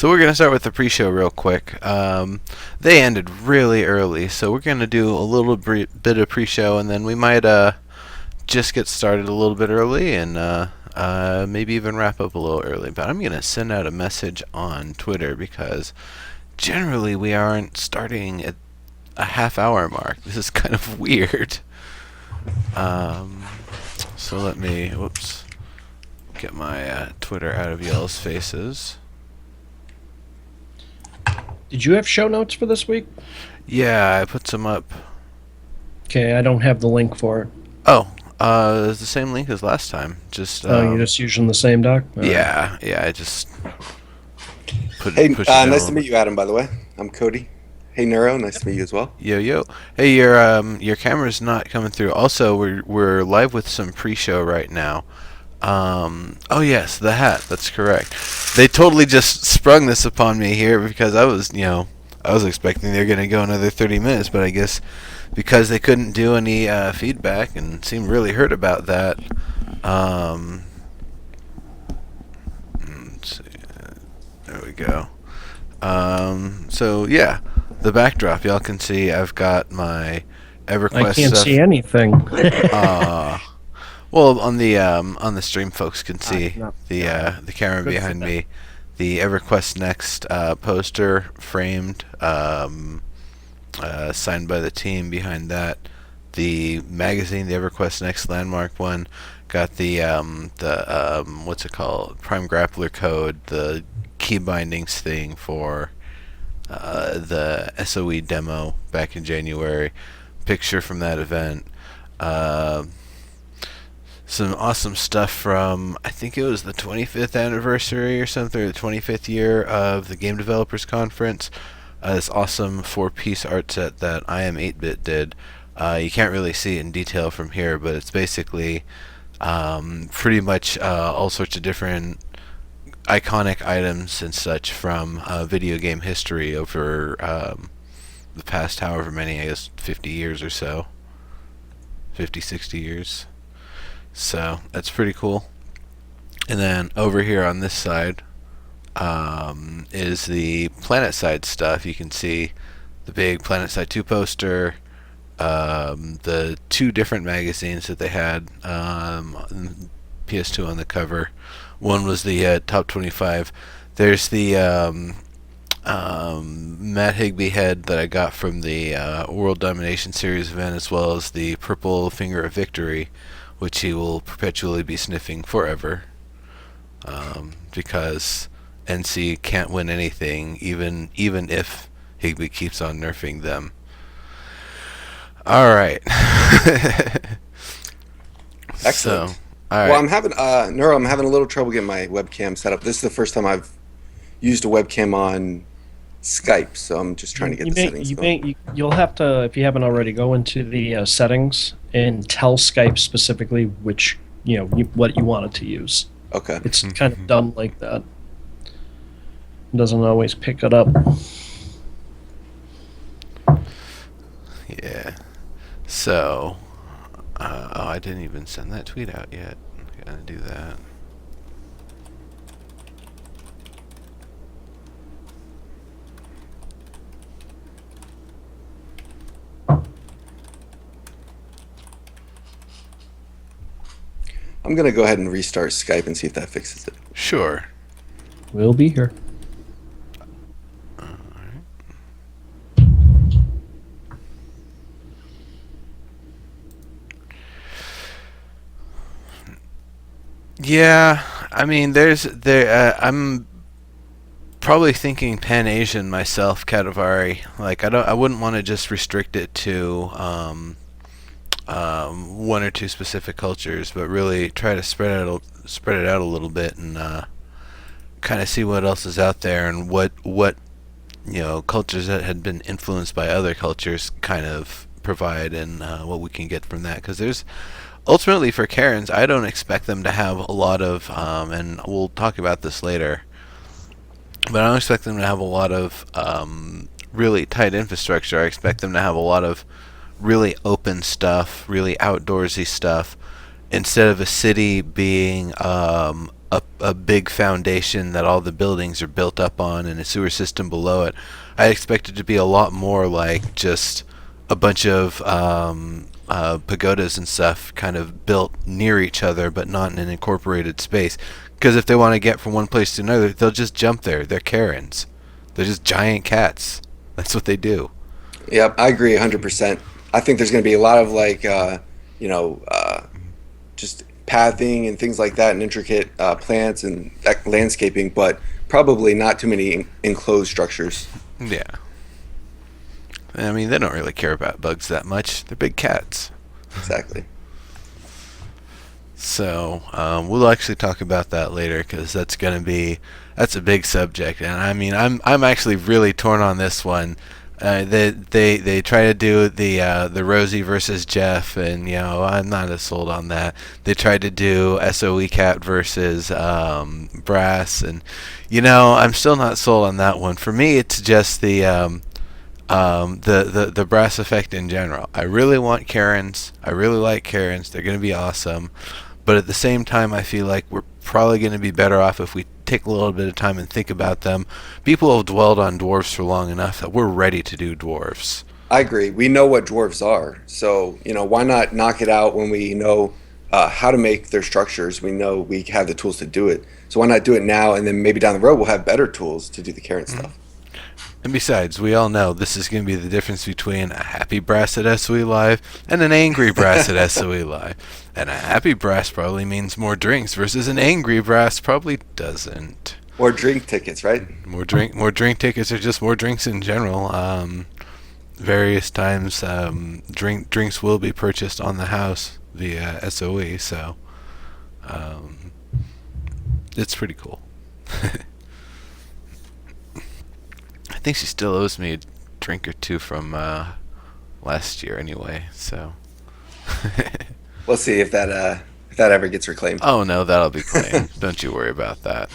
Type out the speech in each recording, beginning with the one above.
So we're gonna start with the pre-show real quick. They ended really early, so we're gonna do a little bit of pre-show, and then we might just get started a little bit early, and maybe even wrap up a little early. But I'm gonna send out a message on Twitter because generally we aren't starting at a half-hour mark. This is kind of weird. So let me, whoops, get my Twitter out of y'all's faces. Did you have show notes for this week? Yeah, I put some up. Okay, I don't have the link for it. Oh, it's the same link as last time. Just Oh, you're just using the same doc? All right. yeah. I just push it Hey, down nice a to little meet you, Adam. By the way, I'm Kodi. Hey, Neuro, nice to meet you as well. Yo. Hey, your camera's not coming through. Also, we're live with some pre-show right now. Oh yes, the hat. That's correct. They totally just sprung this upon me here because I was expecting they're gonna go another 30 minutes, but I guess because they couldn't do any feedback and seemed really hurt about that. Let's see. There we go. So yeah, the backdrop. Y'all can see I've got my EverQuest I can't stuff. see anything. Well, on the stream, folks can see No. the camera Good for behind that. me, the EverQuest Next poster framed, signed by the team behind that. The magazine, the EverQuest Next Landmark one, got the what's it called? Prime Grappler code, the key bindings thing for the SOE demo back in January. Picture from that event. Some awesome stuff from, I think it was the 25th anniversary or something, or the 25th year of the Game Developers Conference. This awesome 4-piece art set that I Am 8-Bit did. You can't really see it in detail from here, but it's basically pretty much all sorts of different iconic items and such from video game history over the past however many, I guess 50 years or so. 50, 60 years. So that's pretty cool. And then over here on this side is the PlanetSide stuff. You can see the big PlanetSide 2 poster, the two different magazines that they had, PS2 on the cover. One was the top 25. There's the Matt Higbee head that I got from the World Domination Series event, as well as the purple finger of victory, which he will perpetually be sniffing forever, because NC can't win anything, even if Higbee keeps on nerfing them. All right. Excellent. So, all right. Well, I'm having Neuro. I'm having a little trouble getting my webcam set up. This is the first time I've used a webcam on Skype, so I'm just trying to get the settings going. You'll have to, if you haven't already, go into the settings and tell Skype specifically which, what you want it to use. Okay. It's kind of done like that. It doesn't always pick it up. Yeah. So, I didn't even send that tweet out yet. Gotta do that. I'm gonna go ahead and restart Skype and see if that fixes it. Sure. We'll be here. Yeah, I mean, I'm probably thinking Pan Asian myself, Katavari. Like, I wouldn't want to just restrict it to one or two specific cultures, but really try to spread it out a little bit and kind of see what else is out there and what cultures that had been influenced by other cultures kind of provide, and what we can get from that. Because there's ultimately, for Karens, I don't expect them to have a lot of, and we'll talk about this later, but I don't expect them to have a lot of really tight infrastructure. I expect them to have a lot of really open stuff, really outdoorsy stuff, instead of a city being a big foundation that all the buildings are built up on and a sewer system below it. I expect it to be a lot more like just a bunch of pagodas and stuff kind of built near each other, but not in an incorporated space. Because if they want to get from one place to another, they'll just jump there. They're Karens. They're just giant cats. That's what they do. Yep, I agree 100%. I think there's going to be a lot of like, just pathing and things like that, and intricate plants and landscaping, but probably not too many enclosed structures. Yeah. I mean, they don't really care about bugs that much. They're big cats. Exactly. So we'll actually talk about that later because that's a big subject. And I mean, I'm actually really torn on this one. They try to do the Rosie versus Jeff, and I'm not as sold on that. They tried to do SOE Cat versus Brass, and I'm still not sold on that one. For me, it's just the Brass effect in general. I really want Karens. I really like Karens. They're going to be awesome. But at the same time, I feel like we're probably going to be better off if we take a little bit of time and think about them. People have dwelled on dwarves for long enough that we're ready to do dwarves. I agree. We know what dwarves are. So, why not knock it out when we know how to make their structures? We know we have the tools to do it. So why not do it now, and then maybe down the road we'll have better tools to do the Karen stuff. And besides, we all know this is going to be the difference between a happy brass at SOE Live and an angry brass at SOE Live. And a happy brass probably means more drinks versus an angry brass probably doesn't. Or drink tickets, right? More drink tickets, or just more drinks in general. Various times, drinks will be purchased on the house via SOE, so it's pretty cool. I think she still owes me a drink or two from last year anyway, so. We'll see if that ever gets reclaimed. Oh no, that'll be claimed. Don't you worry about that.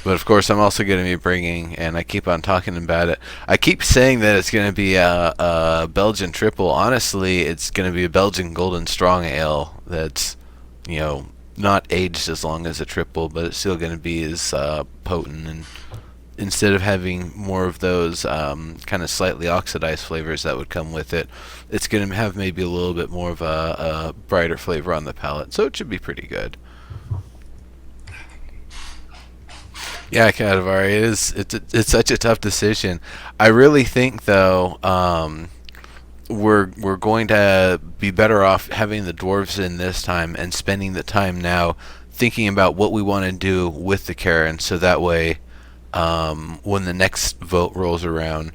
But of course, I'm also going to be bringing, and I keep on talking about it. I keep saying that it's going to be a Belgian triple. Honestly, it's going to be a Belgian Golden Strong Ale that's, not aged as long as a triple, but it's still going to be as potent. And instead of having more of those kind of slightly oxidized flavors that would come with it, it's going to have maybe a little bit more of a brighter flavor on the palate. So it should be pretty good. Yeah, Cadavari, it's such a tough decision. I really think though, we're going to be better off having the dwarves in this time and spending the time now thinking about what we want to do with the Karen, so that way, when the next vote rolls around,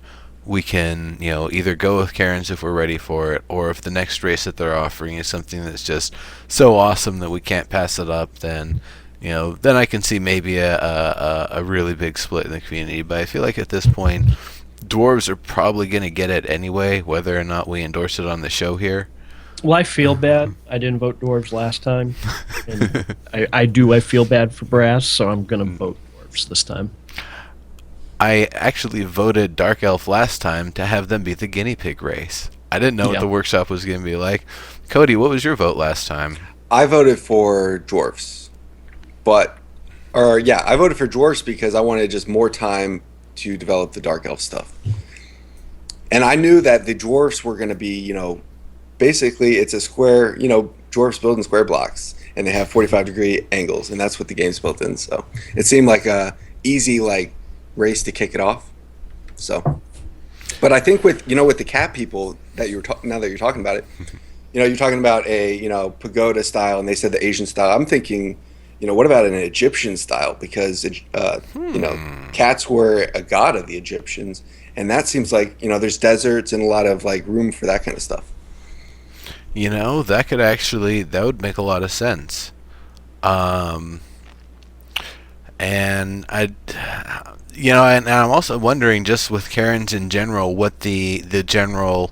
we can either go with Karens if we're ready for it, or if the next race that they're offering is something that's just so awesome that we can't pass it up, then I can see maybe a really big split in the community. But I feel like at this point, dwarves are probably going to get it anyway, whether or not we endorse it on the show here. Well, I feel bad. I didn't vote dwarves last time. And I feel bad for brass, so I'm going to vote dwarves this time. I actually voted Dark Elf last time to have them be the guinea pig race. I didn't know what the workshop was going to be like. Kodi, what was your vote last time? I voted for dwarves. I voted for dwarves because I wanted just more time to develop the Dark Elf stuff. And I knew that the dwarves were going to be, basically it's a square, dwarves build in square blocks, and they have 45-degree angles, and that's what the game's built in. So it seemed like a easy race to kick it off. So, but I think with the cat people that now that you're talking about it, you're talking about a pagoda style, and they said the Asian style. I'm thinking, what about an Egyptian style? Because cats were a god of the Egyptians, and that seems like there's deserts and a lot of room for that kind of stuff. That would make a lot of sense. And and I'm also wondering, just with Karens in general, what the general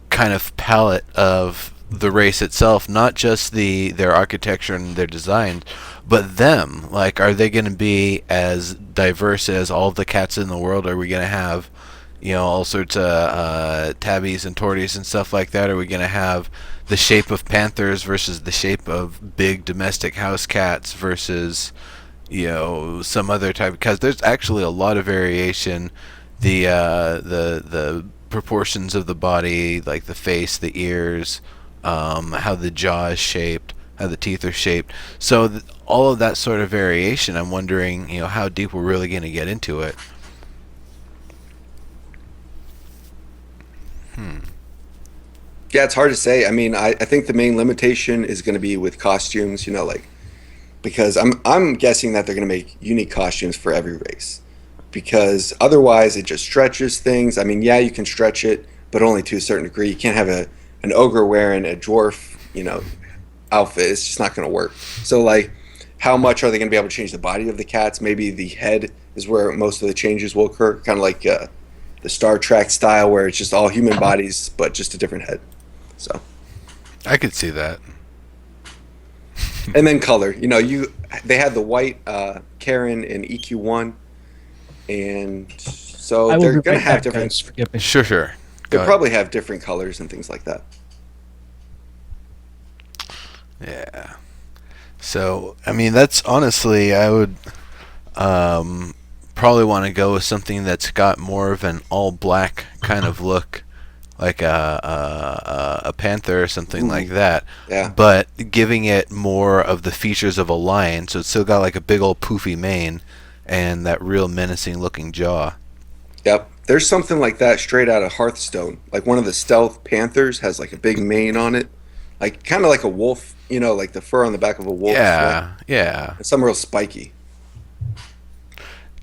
kind of palette of the race itself, not just their architecture and their design, but them. Are they going to be as diverse as all of the cats in the world? Are we going to have all sorts of tabbies and torties and stuff like that? Are we going to have the shape of panthers versus the shape of big domestic house cats versus some other type, because there's actually a lot of variation. The proportions of the body, like the face, the ears, how the jaw is shaped, how the teeth are shaped. So all of that sort of variation, I'm wondering, how deep we're really going to get into it. Yeah, it's hard to say. I mean, I think the main limitation is going to be with costumes. Like because I'm guessing that they're going to make unique costumes for every race, because otherwise it just stretches things. I mean, yeah, you can stretch it, but only to a certain degree. You can't have an ogre wearing a dwarf, outfit. It's just not going to work. So like, how much are they going to be able to change the body of the cats? Maybe the head is where most of the changes will occur, kind of like the Star Trek style, where it's just all human bodies but just a different head. So I could see that. and then color. They had the white Karen in EQ1, and so I will they're be going to right have back, different. guys. Forgive me. Sure. They'll probably have different colors and things like that. Yeah. So, I mean, that's honestly, I would probably want to go with something that's got more of an all black kind of look, like a panther or something like that. Yeah. But giving it more of the features of a lion, so it's still got like a big old poofy mane and that real menacing looking jaw. Yep. There's something like that straight out of Hearthstone. Like one of the stealth panthers has like a big mane on it, like kind of like a wolf. Like the fur on the back of a wolf. Yeah, yeah. It's some real spiky.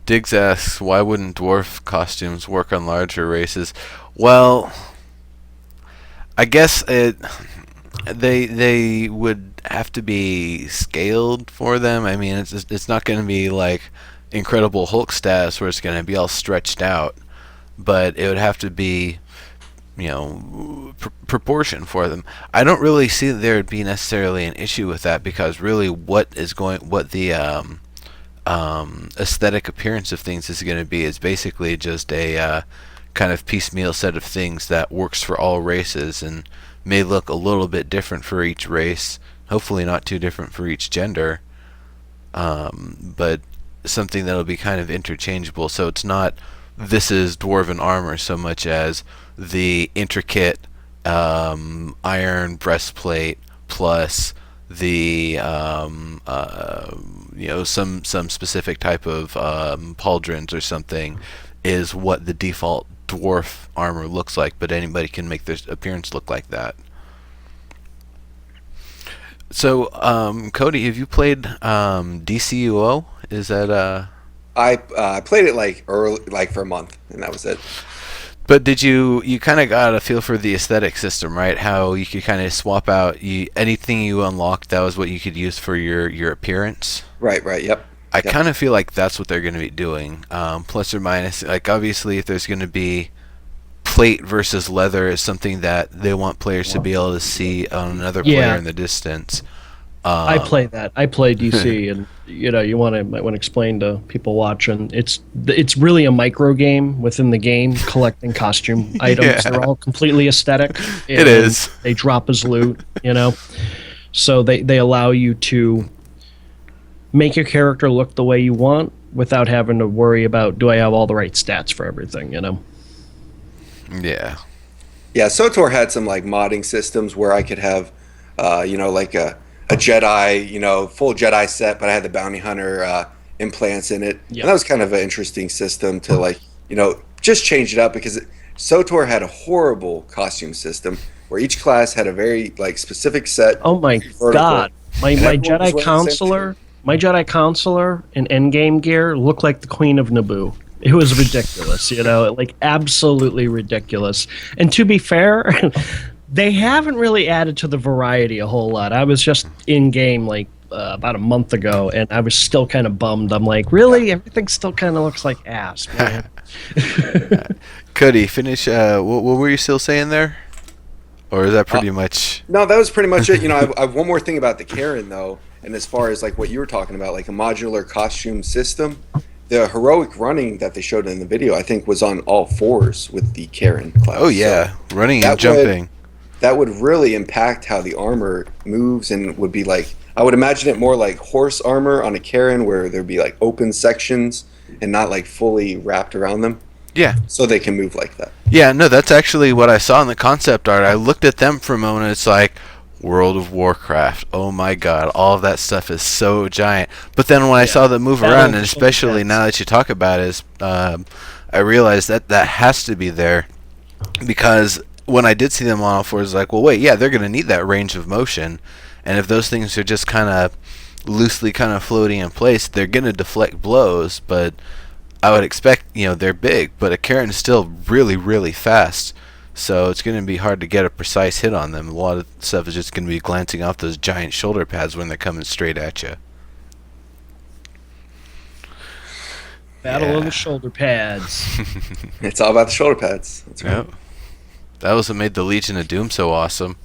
Diggs asks, why wouldn't dwarf costumes work on larger races? Well, I guess they would have to be scaled for them. I mean, it's not going to be like Incredible Hulk status where it's going to be all stretched out, but it would have to be proportion for them. I don't really see that there would be necessarily an issue with that, because really what the aesthetic appearance of things is going to be is basically just a kind of piecemeal set of things that works for all races and may look a little bit different for each race, hopefully not too different for each gender, but something that'll be kind of interchangeable. So it's not this is dwarven armor so much as the intricate iron breastplate plus the some specific type of pauldrons or something is what the default dwarf armor looks like, but anybody can make their appearance look like that. So, Kodi, have you played DCUO? Is that I played it like early, like for a month, and that was it. But did you kind of got a feel for the aesthetic system, right? How you could kind of swap out anything you unlocked, that was what you could use for your appearance? Right, yep. I kind of feel like that's what they're going to be doing, plus or minus. Like, obviously, if there's going to be plate versus leather is something that they want players to be able to see on another player in the distance. I play that. I play DC, and you might want to explain to people watching. It's really a micro game within the game, collecting costume items. Yeah. They're all completely aesthetic. It is. They drop as loot, So they allow you to make your character look the way you want without having to worry about, do I have all the right stats for everything, Yeah. Yeah, SOTOR had some like modding systems where I could have, like a Jedi, full Jedi set, but I had the bounty hunter implants in it. Yep. And that was kind of an interesting system to like, just change it up, because SOTOR had a horrible costume system where each class had a very like specific set. Oh my vertical. god. My everyone was wearing the Jedi same counselor, my Jedi counselor in endgame gear looked like the Queen of Naboo. It was ridiculous, like absolutely ridiculous. And to be fair, they haven't really added to the variety a whole lot. I was just in game like about a month ago, and I was still kind of bummed. I'm like, really? Everything still kind of looks like ass, man. Kodi, finish. What were you still saying there? Or is that pretty much... No, that was pretty much it. I have one more thing about the Karen, though, and as far as like what you were talking about, like a modular costume system, the heroic running that they showed in the video, I think, was on all fours with the Karen class. Oh, yeah. Running and that jumping. That would really impact how the armor moves, and would be like I would imagine it more like horse armor on a Karen, where there'd be like open sections and not like fully wrapped around them, Yeah. so they can move like that. Yeah, no, that's actually what I saw in the concept art. I looked at them for a moment. It's like World of Warcraft. Oh my god, all of that stuff is so giant. But then when I saw them move Battle around, of and the Shoulder especially Pads. now that you talk about it, I realized that that has to be there because when I did see them on all fours, like, well, wait, yeah, they're going to need that range of motion, and if those things are just kind of loosely kind of floating in place, they're going to deflect blows. But I would expect, they're big, but a Karen is still really, really fast. So it's going to be hard to get a precise hit on them. A lot of stuff is just going to be glancing off those giant shoulder pads when they're coming straight at you. Battle of Yeah. the Shoulder Pads. It's all about the shoulder pads. That's right. Yep. That was what made the Legion of Doom so awesome.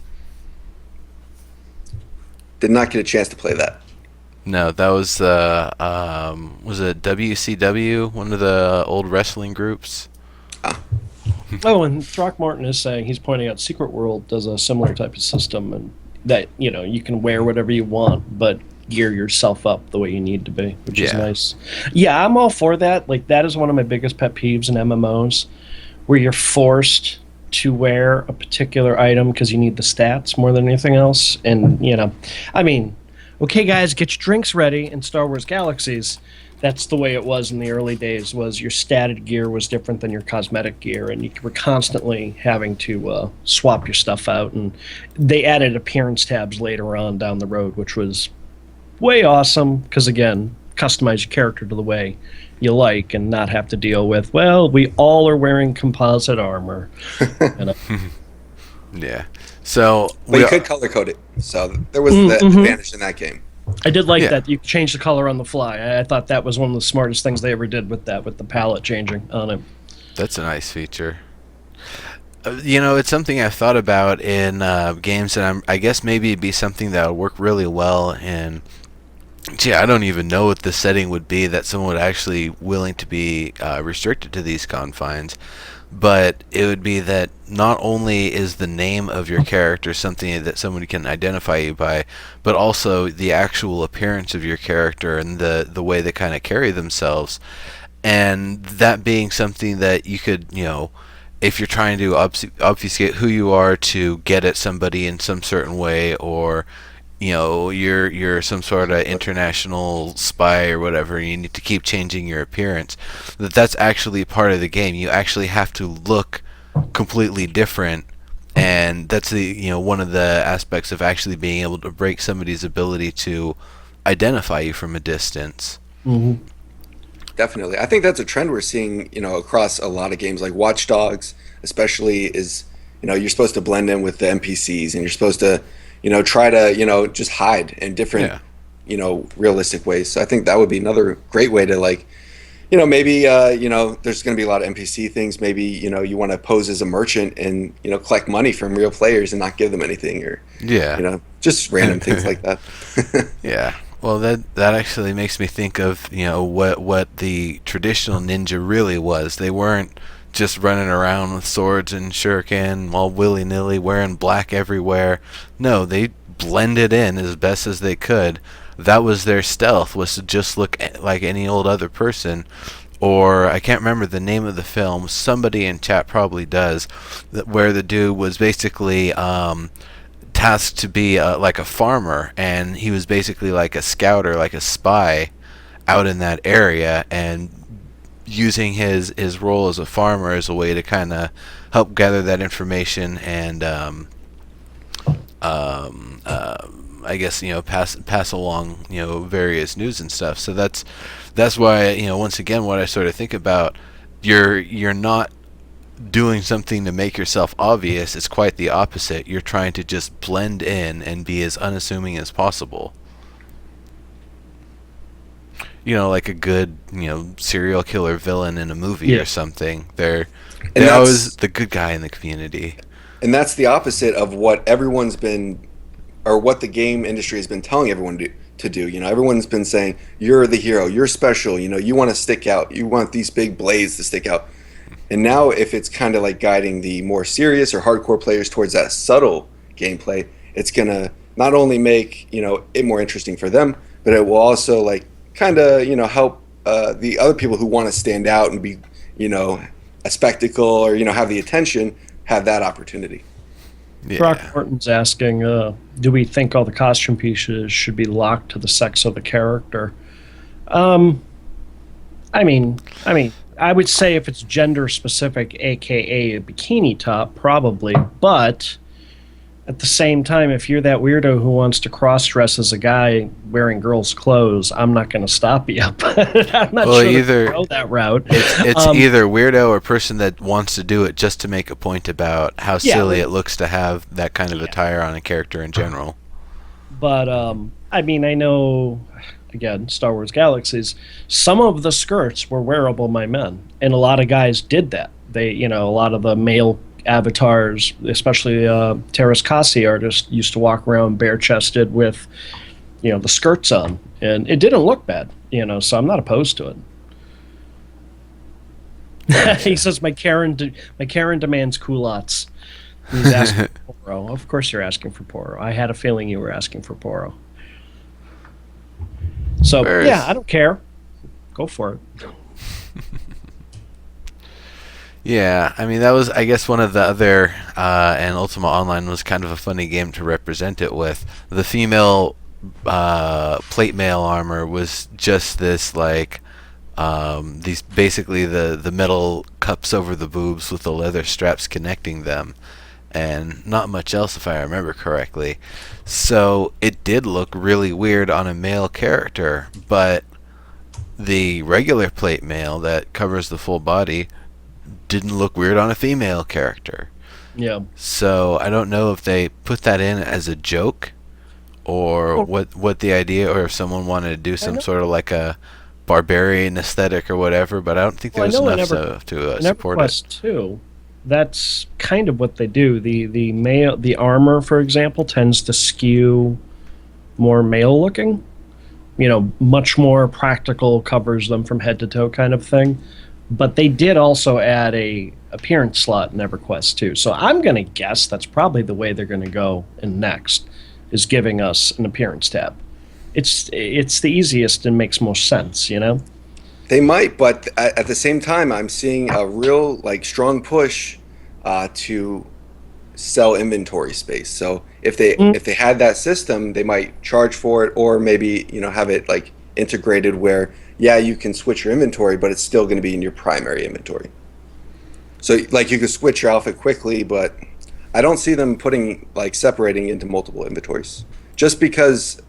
Did not get a chance to play that. No, that was was it WCW, one of the old wrestling groups? Oh, and Throckmorton is saying, he's pointing out Secret World does a similar type of system, and that you can wear whatever you want, but gear yourself up the way you need to be, which is Yeah. nice. Yeah, I'm all for that. Like, that is one of my biggest pet peeves in MMOs, where you're forced to wear a particular item because you need the stats more than anything else. And I mean, okay, guys, get your drinks ready in Star Wars Galaxies. That's the way it was in the early days. Was your statted gear was different than your cosmetic gear, and you were constantly having to swap your stuff out. And they added appearance tabs later on down the road, which was way awesome because, again, customize your character to the way you like and not have to deal with, well, we all are wearing composite armor. Yeah. So But you could color code it, so there was the advantage in that game. I did like Yeah. that you could change the color on the fly. I thought that was one of the smartest things they ever did with that, with the palette changing on it. That's a nice feature. It's something I've thought about in games, and I guess maybe it'd be something that would work really well in. Gee, I don't even know what the setting would be that someone would actually willing to be restricted to these confines. But it would be that not only is the name of your character something that someone can identify you by, but also the actual appearance of your character and the way they kind of carry themselves. And that being something that you could, if you're trying to obfuscate who you are to get at somebody in some certain way, or you're some sort of international spy or whatever, and you need to keep changing your appearance, that's actually part of the game. You actually have to look completely different, and that's the one of the aspects of actually being able to break somebody's ability to identify you from a distance. Mm-hmm. Definitely. I think that's a trend we're seeing, across a lot of games, like Watch Dogs, especially, is, you're supposed to blend in with the NPCs, and you're supposed to, try to, just hide in different, realistic ways. So I think that would be another great way to, like, maybe, there's going to be a lot of NPC things. Maybe, you want to pose as a merchant and, collect money from real players and not give them anything, or, Yeah. just random things like that. Yeah. Well, that actually makes me think of what the traditional ninja really was. They weren't just running around with swords and shuriken all willy nilly, wearing black everywhere. No, they blended in as best as they could. That was their stealth, was to just look like any old other person. Or I can't remember the name of the film. Somebody in chat probably does, where the dude was basically tasked to be like a farmer, and he was basically like a scouter, like a spy out in that area, and using his role as a farmer as a way to kind of help gather that information and I guess pass along various news and stuff. So that's why once again what I sort of think about, you're not doing something to make yourself obvious. It's quite the opposite. You're trying to just blend in and be as unassuming as possible. Like a good serial killer villain in a movie or something. They're always the good guy in the community. And that's the opposite of what everyone's been, or what the game industry has been telling everyone to do. Everyone's been saying, you're the hero, you're special, you want to stick out, you want these big blades to stick out. And now if it's kind of like guiding the more serious or hardcore players towards that subtle gameplay, it's going to not only make it more interesting for them, but it will also like kind of help the other people who want to stand out and be a spectacle or have the attention have that opportunity. Brock Yeah. Morton's asking, do we think all the costume pieces should be locked to the sex of the character? Um, I would say if it's gender specific, aka a bikini top, probably. But at the same time, if you're that weirdo who wants to cross dress as a guy wearing girls' clothes, I'm not going to stop you. But I'm not Well, sure to either go that route. it's Um, either weirdo or person that wants to do it just to make a point about how yeah, silly it looks to have that kind of yeah. attire on a character in general. But I know again, Star Wars Galaxies, some of the skirts were wearable by men, and a lot of guys did that. A lot of the male avatars, especially Terras Kasi artists, used to walk around bare chested with, the skirts on, and it didn't look bad. So I'm not opposed to it. He says my Karen demands culottes. He's asking for Poro. Of course you're asking for Poro. I had a feeling you were asking for Poro. So yeah, I don't care. Go for it. Yeah, I mean that was, I guess, one of the other, and Ultima Online was kind of a funny game to represent it with. The female plate mail armor was just this like these basically the metal cups over the boobs with the leather straps connecting them, and not much else if I remember correctly. So it did look really weird on a male character, but the regular plate mail that covers the full body didn't look weird on a female character. Yeah. So I don't know if they put that in as a joke or Well, what the idea, or if someone wanted to do I some know. sort of like a barbarian aesthetic or whatever, but I don't think there Well, I was know enough to in support it. EverQuest 2, that's kind of what they do. The armor, for example, tends to skew more male looking. Much more practical, covers them from head to toe kind of thing. But they did also add a appearance slot in EverQuest 2. So I'm going to guess that's probably the way they're going to go in next, is giving us an appearance tab. It's the easiest and makes most sense. They might, but at the same time, I'm seeing a real like strong push to sell inventory space. So if they had that system, they might charge for it, or maybe have it like integrated where you can switch your inventory, but it's still going to be in your primary inventory. So like you could switch your outfit quickly, but I don't see them putting like separating into multiple inventories. Just because,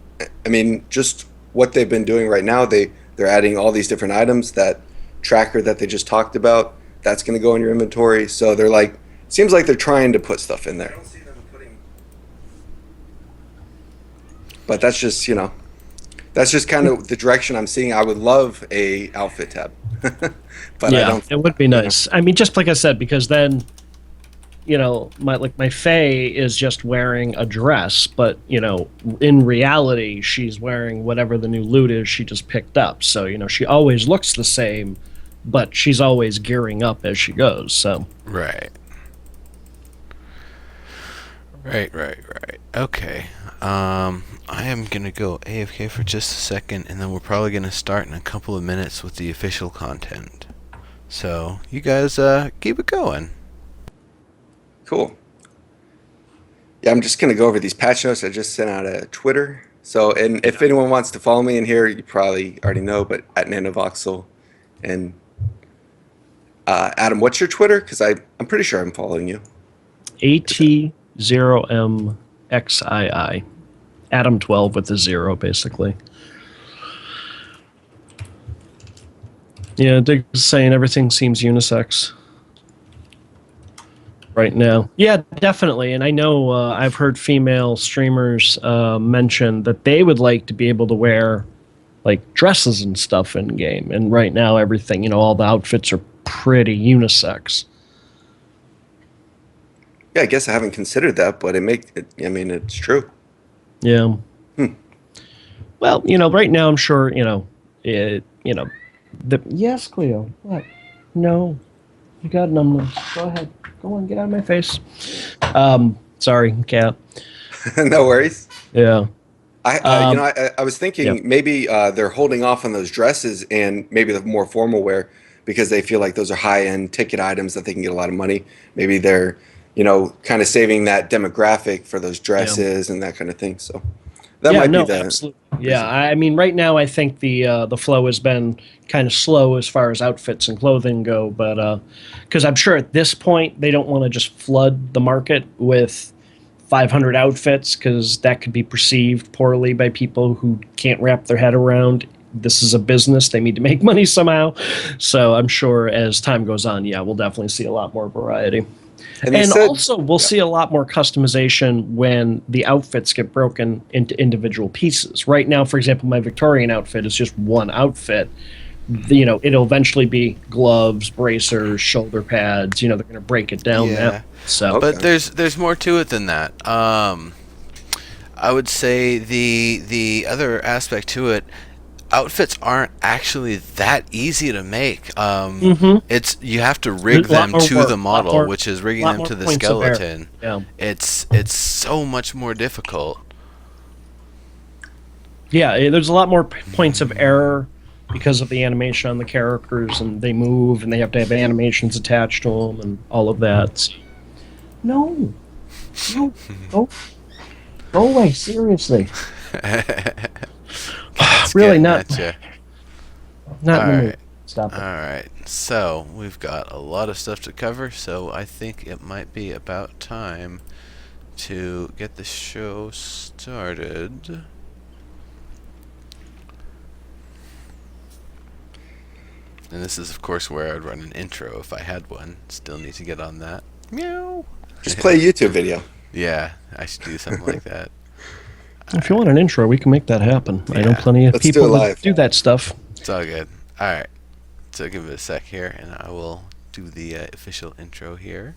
I mean, just what they've been doing right now, they're adding all these different items. That tracker that they just talked about, that's going to go in your inventory. So they're like, seems like they're trying to put stuff in there. I don't see them putting. But that's just kind of the direction I'm seeing. I would love a outfit tab, but I Yeah, don't. it would be nice. I mean, just like I said, because then, my Faye is just wearing a dress, but in reality, she's wearing whatever the new loot is she just picked up. So she always looks the same, but she's always gearing up as she goes. So Right. Right. Okay. I am gonna go AFK for just a second, and then we're probably gonna start in a couple of minutes with the official content. So you guys keep it going. Cool. Yeah, I'm just gonna go over these patch notes I just sent out at Twitter. So, and if anyone wants to follow me in here, you probably already know, but at NanoVoxel. And Adam, what's your Twitter? Because I'm pretty sure I'm following you. AT0MXII. Adam 12 with the 0, basically. Yeah, Dig's saying everything seems unisex right now. Yeah, definitely. And I know I've heard female streamers mention that they would like to be able to wear like dresses and stuff in game. And right now, everything, all the outfits are pretty unisex. Yeah, I guess I haven't considered that, but I mean, it's true. Yeah. Hmm. Well, right now I'm sure, yes, Cleo. What? No. You got numbness. Go ahead. Go on, get out of my face. Sorry, cat. No worries. Yeah. Um, I was yeah. thinking maybe they're holding off on those dresses and maybe the more formal wear because they feel like those are high-end ticket items that they can get a lot of money. Maybe they're, kind of saving that demographic for those Yeah. dresses and that kind of thing. So that Yeah, might be no, the absolutely. Yeah, reason. I mean, right now I think the flow has been kind of slow as far as outfits and clothing go, but because I'm sure at this point they don't want to just flood the market with 500 outfits because that could be perceived poorly by people who can't wrap their head around this is a business, they need to make money somehow. So I'm sure as time goes on, yeah, we'll definitely see a lot more variety. And they And said, also, we'll yeah, see a lot more customization when the outfits get broken into individual pieces. Right now, for example, my Victorian outfit is just one outfit. It'll eventually be gloves, bracers, shoulder pads. They're going to break it down that. Yeah, So, but okay. there's more to it than that. I would say the other aspect to it, outfits aren't actually that easy to make. hmm It's you have to rig there's a lot them more to the work, model, which is rigging lot them more to the points of error. skeleton. Yeah, It's so much more difficult. yeah. There's a lot more points of error because of the animation on the characters, and they move, and they have to have animations attached to them, and all of that. So, no, no, go, go away. Seriously. Cat's Really getting not at you. not All in the mood. right. Stop All it. right, so we've got a lot of stuff to cover, so I think it might be about time to get the show started. And this is, of course, where I'd run an intro if I had one. Still need to get on that. Meow. Just play a YouTube video. Yeah, I should do something like that. If you want an intro, we can make that happen. I know Yeah, plenty of Let's do it people that live. do that stuff. it's all good. All right, so give it a sec here, and I will do the official intro here.